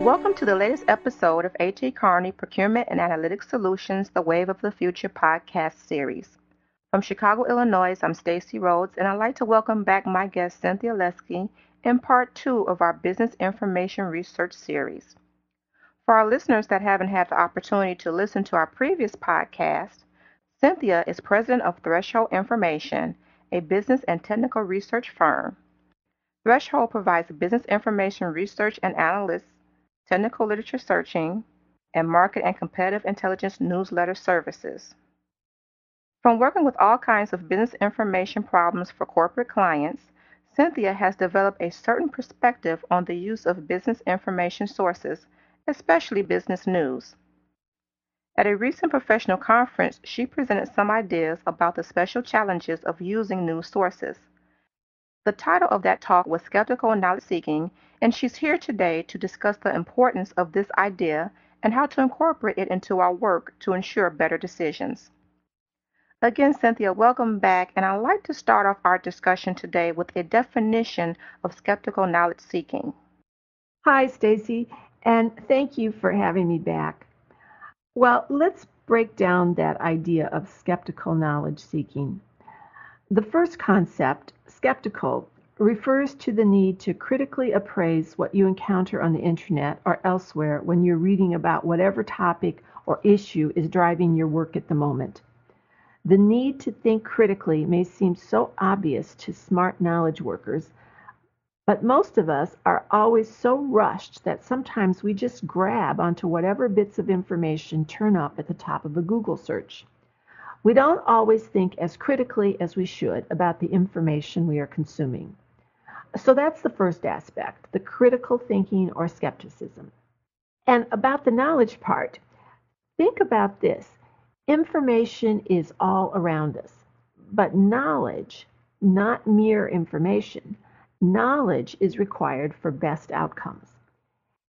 Welcome to the latest episode of A.T. Kearney Procurement and Analytics Solutions, the Wave of the Future podcast series. From Chicago, Illinois, I'm Stacy Rhodes, and I'd like to welcome back my guest, Cynthia Lesky, in part 2 of our Business Information Research series. For our listeners that haven't had the opportunity to listen to our previous podcast, Cynthia is president of Threshold Information, a business and technical research firm. Threshold provides business information research and analysts, technical literature searching, and market and competitive intelligence newsletter services. From working with all kinds of business information problems for corporate clients, Cynthia has developed a certain perspective on the use of business information sources, especially business news. At a recent professional conference, she presented some ideas about the special challenges of using news sources. The title of that talk was Skeptical Knowledge Seeking, and she's here today to discuss the importance of this idea and how to incorporate it into our work to ensure better decisions. Again, Cynthia, welcome back, and I'd like to start off our discussion today with a definition of skeptical knowledge seeking. Hi, Stacy, and thank you for having me back. Well, let's break down that idea of skeptical knowledge seeking. The first concept, skeptical, refers to the need to critically appraise what you encounter on the internet or elsewhere when you're reading about whatever topic or issue is driving your work at the moment. The need to think critically may seem so obvious to smart knowledge workers, but most of us are always so rushed that sometimes we just grab onto whatever bits of information turn up at the top of a Google search. We don't always think as critically as we should about the information we are consuming. So that's the first aspect, the critical thinking or skepticism. And about the knowledge part, think about this. Information is all around us, but knowledge, not mere information, knowledge is required for best outcomes.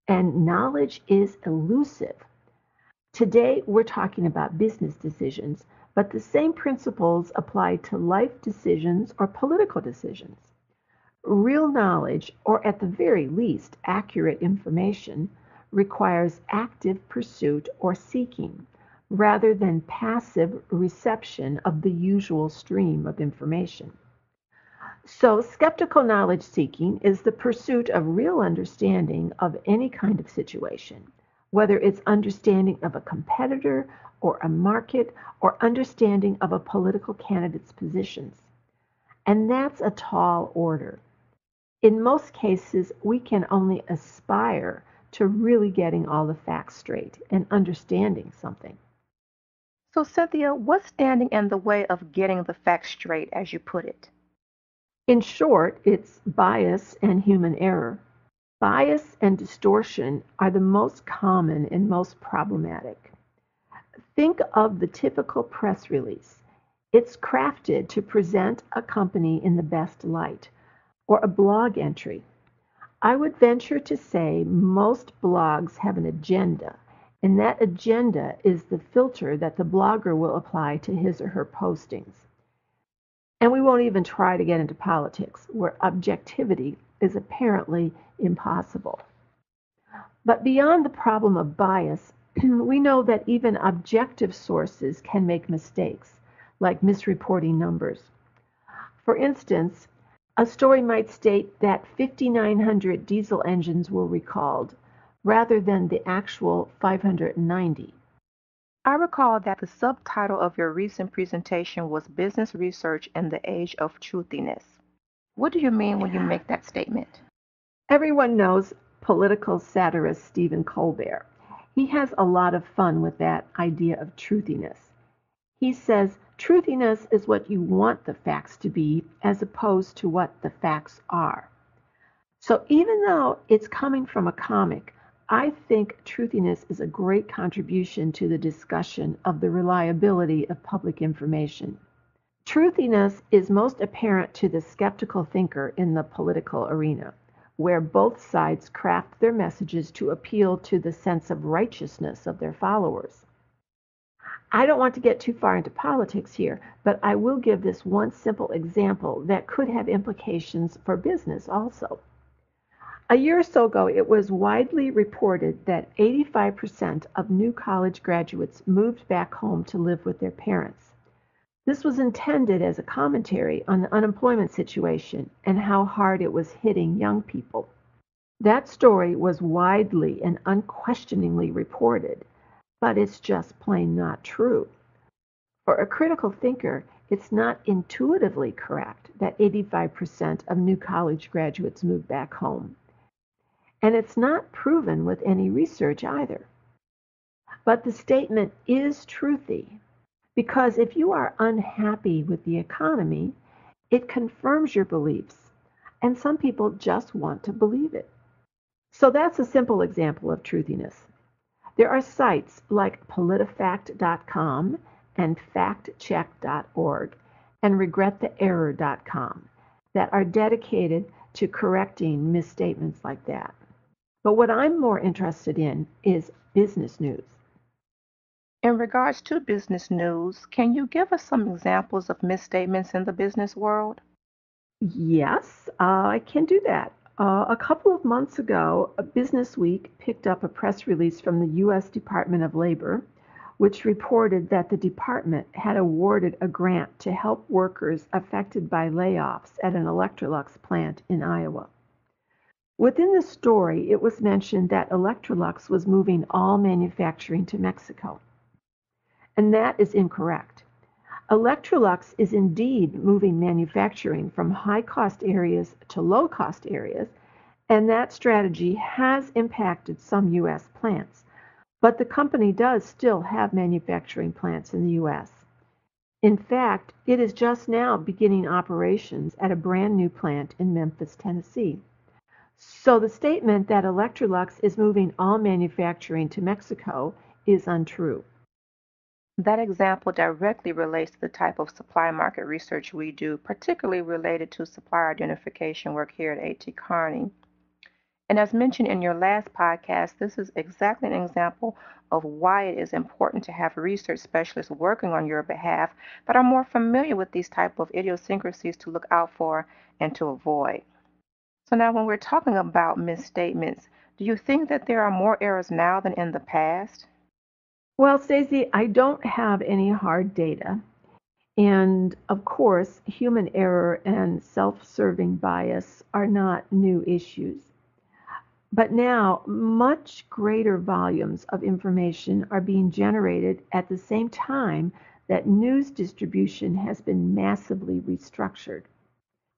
And knowledge is elusive. Today, we're talking about business decisions, but the same principles apply to life decisions or political decisions. Real knowledge, or at the very least accurate information, requires active pursuit or seeking, rather than passive reception of the usual stream of information. So, skeptical knowledge seeking is the pursuit of real understanding of any kind of situation, whether it's understanding of a competitor or a market or understanding of a political candidate's positions. And that's a tall order. In most cases, we can only aspire to really getting all the facts straight and understanding something. So, Cynthia, what's standing in the way of getting the facts straight, as you put it? In short, it's bias and human error. Bias and distortion are the most common and most problematic. Think of the typical press release. It's crafted to present a company in the best light, or a blog entry. I would venture to say most blogs have an agenda, and that agenda is the filter that the blogger will apply to his or her postings. And we won't even try to get into politics, where objectivity is apparently impossible. But beyond the problem of bias, we know that even objective sources can make mistakes, like misreporting numbers. For instance, a story might state that 5,900 diesel engines were recalled, rather than the actual 590. I recall that the subtitle of your recent presentation was Business Research in the Age of Truthiness. What do you mean when you make that statement? Everyone knows political satirist Stephen Colbert. He has a lot of fun with that idea of truthiness. He says truthiness is what you want the facts to be as opposed to what the facts are. So even though it's coming from a comic, I think truthiness is a great contribution to the discussion of the reliability of public information. Truthiness is most apparent to the skeptical thinker in the political arena, where both sides craft their messages to appeal to the sense of righteousness of their followers. I don't want to get too far into politics here, but I will give this one simple example that could have implications for business also. A year or so ago, it was widely reported that 85% of new college graduates moved back home to live with their parents. This was intended as a commentary on the unemployment situation and how hard it was hitting young people. That story was widely and unquestioningly reported, but it's just plain not true. For a critical thinker, it's not intuitively correct that 85% of new college graduates move back home. And it's not proven with any research either. But the statement is truthy, because if you are unhappy with the economy, it confirms your beliefs, and some people just want to believe it. So that's a simple example of truthiness. There are sites like politifact.com and factcheck.org and regrettheerror.com that are dedicated to correcting misstatements like that. But what I'm more interested in is business news. In regards to business news, can you give us some examples of misstatements in the business world? Yes, I can do that. A couple of months ago, Business Week picked up a press release from the U.S. Department of Labor, which reported that the department had awarded a grant to help workers affected by layoffs at an Electrolux plant in Iowa. Within the story, it was mentioned that Electrolux was moving all manufacturing to Mexico. And that is incorrect. Electrolux is indeed moving manufacturing from high-cost areas to low-cost areas, and that strategy has impacted some U.S. plants. But the company does still have manufacturing plants in the U.S. In fact, it is just now beginning operations at a brand new plant in Memphis, Tennessee. So the statement that Electrolux is moving all manufacturing to Mexico is untrue. That example directly relates to the type of supply market research we do, particularly related to supplier identification work here at A.T. Kearney. And as mentioned in your last podcast, this is exactly an example of why it is important to have research specialists working on your behalf that are more familiar with these type of idiosyncrasies to look out for and to avoid. So now when we're talking about misstatements, do you think that there are more errors now than in the past? Well, Stacey, I don't have any hard data. And of course, human error and self-serving bias are not new issues. But now, much greater volumes of information are being generated at the same time that news distribution has been massively restructured.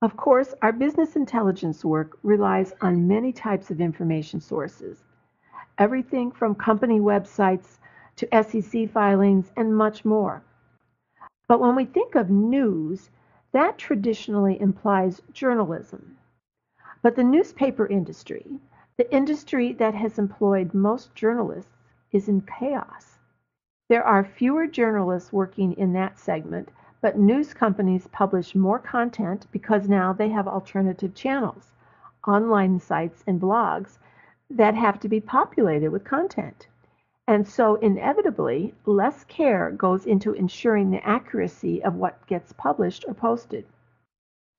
Of course, our business intelligence work relies on many types of information sources, everything from company websites to SEC filings and much more. But when we think of news, that traditionally implies journalism. But the newspaper industry, the industry that has employed most journalists, is in chaos. There are fewer journalists working in that segment, but news companies publish more content because now they have alternative channels, online sites and blogs that have to be populated with content. And so inevitably, less care goes into ensuring the accuracy of what gets published or posted.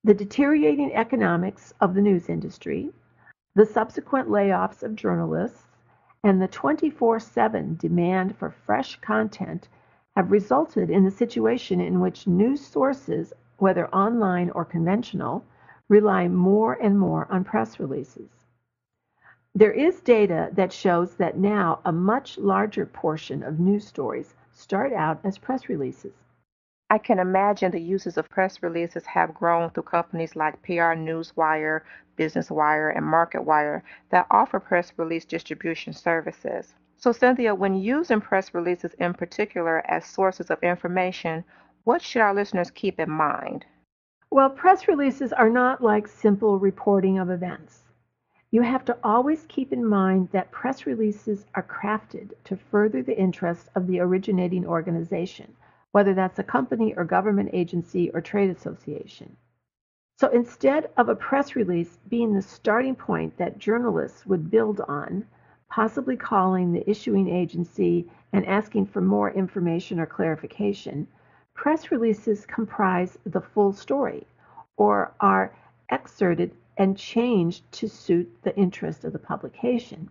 The deteriorating economics of the news industry, the subsequent layoffs of journalists, and the 24/7 demand for fresh content have resulted in the situation in which news sources, whether online or conventional, rely more and more on press releases. There is data that shows that now a much larger portion of news stories start out as press releases. I can imagine the uses of press releases have grown through companies like PR Newswire, Business Wire, and MarketWire that offer press release distribution services. So, Cynthia, when using press releases in particular as sources of information, what should our listeners keep in mind? Well, press releases are not like simple reporting of events. You have to always keep in mind that press releases are crafted to further the interests of the originating organization, whether that's a company or government agency or trade association. So instead of a press release being the starting point that journalists would build on, possibly calling the issuing agency and asking for more information or clarification, press releases comprise the full story or are excerpted and changed to suit the interest of the publication,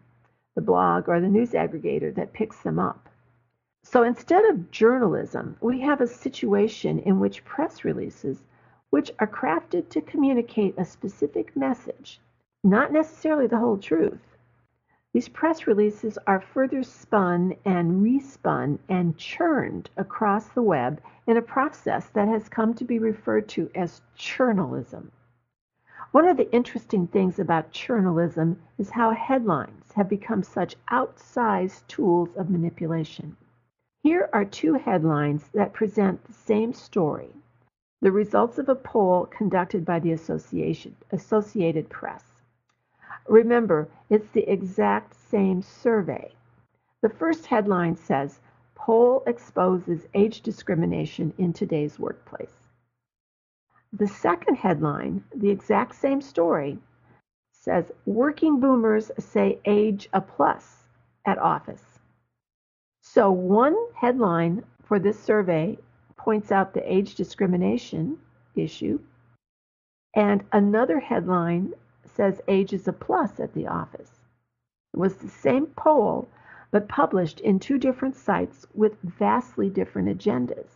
the blog, or the news aggregator that picks them up. So instead of journalism, we have a situation in which press releases, which are crafted to communicate a specific message, not necessarily the whole truth, these press releases are further spun and respun and churned across the web in a process that has come to be referred to as churnalism. One of the interesting things about journalism is how headlines have become such outsized tools of manipulation. Here are two headlines that present the same story, the results of a poll conducted by the Associated Press. Remember, it's the exact same survey. The first headline says, "Poll exposes age discrimination in today's workplace." The second headline, the exact same story, says, "Working boomers say age a plus at office." So one headline for this survey points out the age discrimination issue, and another headline says age is a plus at the office. It was the same poll, but published in two different sites with vastly different agendas.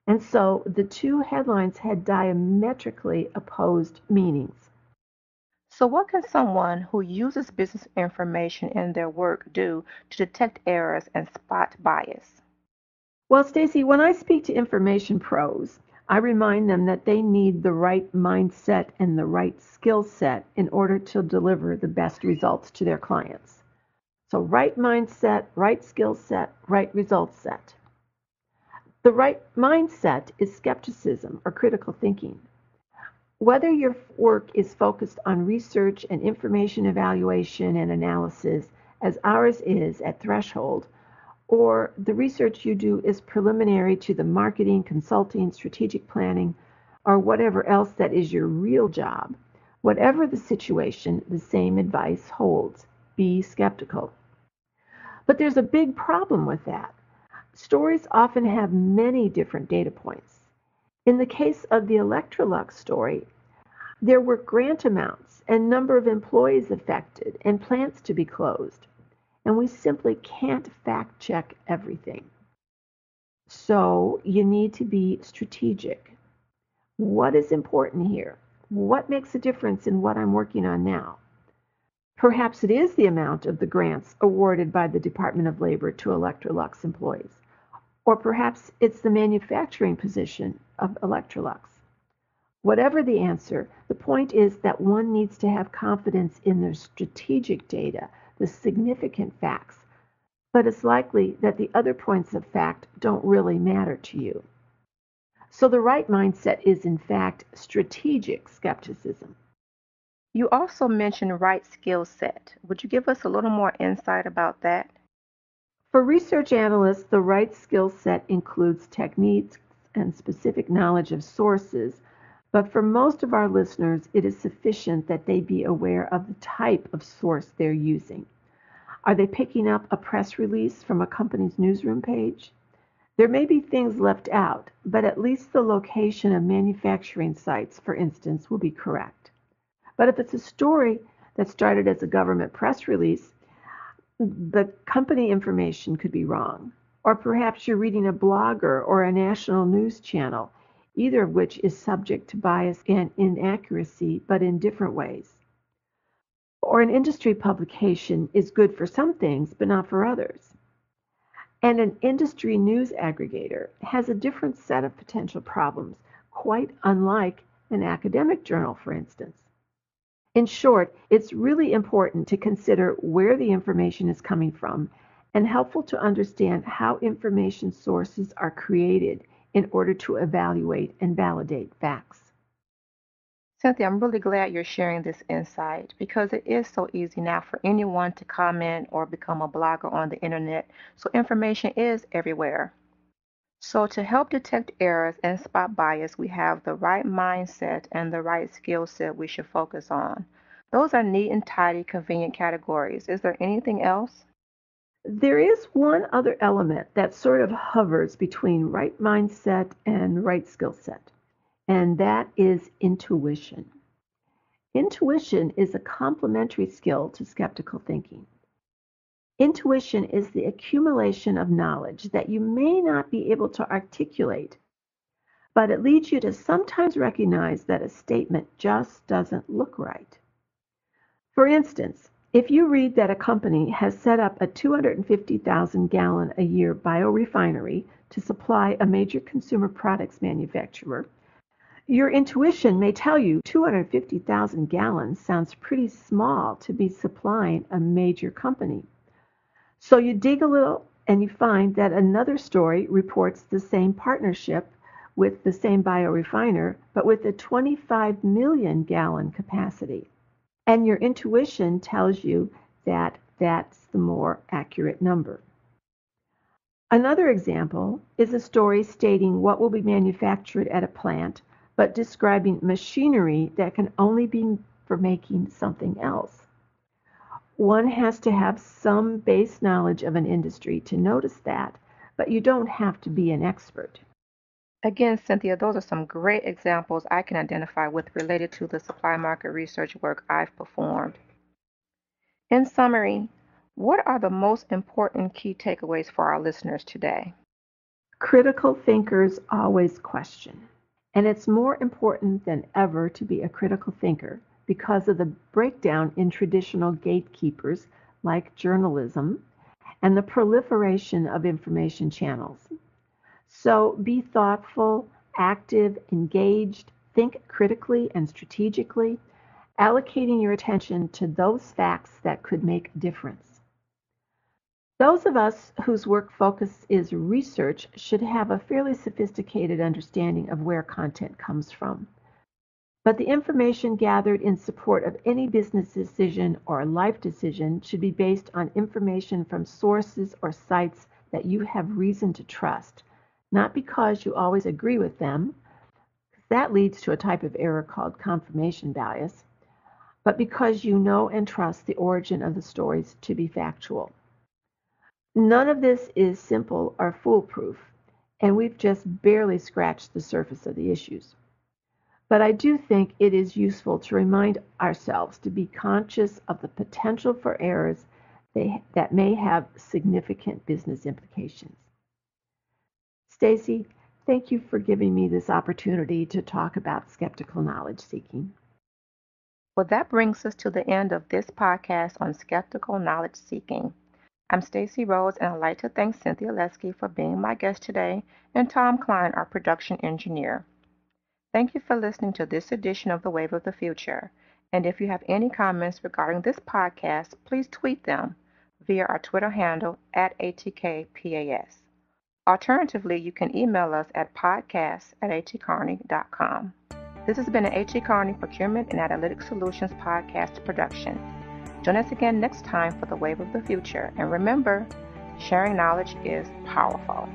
And so the two headlines had diametrically opposed meanings. So what can someone who uses business information in their work do to detect errors and spot bias? Well, Stacy, when I speak to information pros, I remind them that they need the right mindset and the right skill set in order to deliver the best results to their clients. So right mindset, right skill set, right result set. The right mindset is skepticism or critical thinking. Whether your work is focused on research and information evaluation and analysis, as ours is at Threshold, or the research you do is preliminary to the marketing, consulting, strategic planning, or whatever else that is your real job, whatever the situation, the same advice holds. Be skeptical. But there's a big problem with that. Stories often have many different data points. In the case of the Electrolux story, there were grant amounts and number of employees affected and plants to be closed. And we simply can't fact check everything. So you need to be strategic. What is important here? What makes a difference in what I'm working on now? Perhaps it is the amount of the grants awarded by the Department of Labor to Electrolux employees. Or perhaps it's the manufacturing position of Electrolux. Whatever the answer, the point is that one needs to have confidence in their strategic data, the significant facts, but it's likely that the other points of fact don't really matter to you. So the right mindset is, in fact, strategic skepticism. You also mentioned right skill set. Would you give us a little more insight about that? For research analysts, the right skill set includes techniques and specific knowledge of sources, but for most of our listeners, it is sufficient that they be aware of the type of source they're using. Are they picking up a press release from a company's newsroom page? There may be things left out, but at least the location of manufacturing sites, for instance, will be correct. But if it's a story that started as a government press release, the company information could be wrong. Or perhaps you're reading a blogger or a national news channel, either of which is subject to bias and inaccuracy, but in different ways. Or an industry publication is good for some things, but not for others. And an industry news aggregator has a different set of potential problems, quite unlike an academic journal, for instance. In short, it's really important to consider where the information is coming from and helpful to understand how information sources are created in order to evaluate and validate facts. Cynthia, I'm really glad you're sharing this insight because it is so easy now for anyone to comment or become a blogger on the internet, so information is everywhere. So to help detect errors and spot bias, we have the right mindset and the right skill set we should focus on. Those are neat and tidy, convenient categories. Is there anything else? There is one other element that sort of hovers between right mindset and right skill set, and that is intuition. Intuition is a complementary skill to skeptical thinking. Intuition is the accumulation of knowledge that you may not be able to articulate, but it leads you to sometimes recognize that a statement just doesn't look right. For instance, if you read that a company has set up a 250,000 gallon a year biorefinery to supply a major consumer products manufacturer, your intuition may tell you 250,000 gallons sounds pretty small to be supplying a major company. So you dig a little and you find that another story reports the same partnership with the same biorefiner, but with a 25 million gallon capacity. And your intuition tells you that that's the more accurate number. Another example is a story stating what will be manufactured at a plant, but describing machinery that can only be for making something else. One has to have some base knowledge of an industry to notice that, but you don't have to be an expert. Again, Cynthia, those are some great examples I can identify with related to the supply market research work I've performed. In summary, what are the most important key takeaways for our listeners today? Critical thinkers always question, and it's more important than ever to be a critical thinker because of the breakdown in traditional gatekeepers like journalism and the proliferation of information channels. So be thoughtful, active, engaged, think critically and strategically, allocating your attention to those facts that could make a difference. Those of us whose work focus is research should have a fairly sophisticated understanding of where content comes from. But the information gathered in support of any business decision or life decision should be based on information from sources or sites that you have reason to trust, not because you always agree with them, because that leads to a type of error called confirmation bias, but because you know and trust the origin of the stories to be factual. None of this is simple or foolproof, and we've just barely scratched the surface of the issues. But I do think it is useful to remind ourselves to be conscious of the potential for errors that may have significant business implications. Stacy, thank you for giving me this opportunity to talk about skeptical knowledge seeking. Well, that brings us to the end of this podcast on skeptical knowledge seeking. I'm Stacy Rhodes, and I'd like to thank Cynthia Lesky for being my guest today, and Tom Klein, our production engineer. Thank you for listening to this edition of The Wave of the Future. And if you have any comments regarding this podcast, please tweet them via our Twitter handle @ATKPAS. Alternatively, you can email us at podcast@atcarney.com. This has been an A.T. Carney Procurement and Analytic Solutions podcast production. Join us again next time for The Wave of the Future. And remember, sharing knowledge is powerful.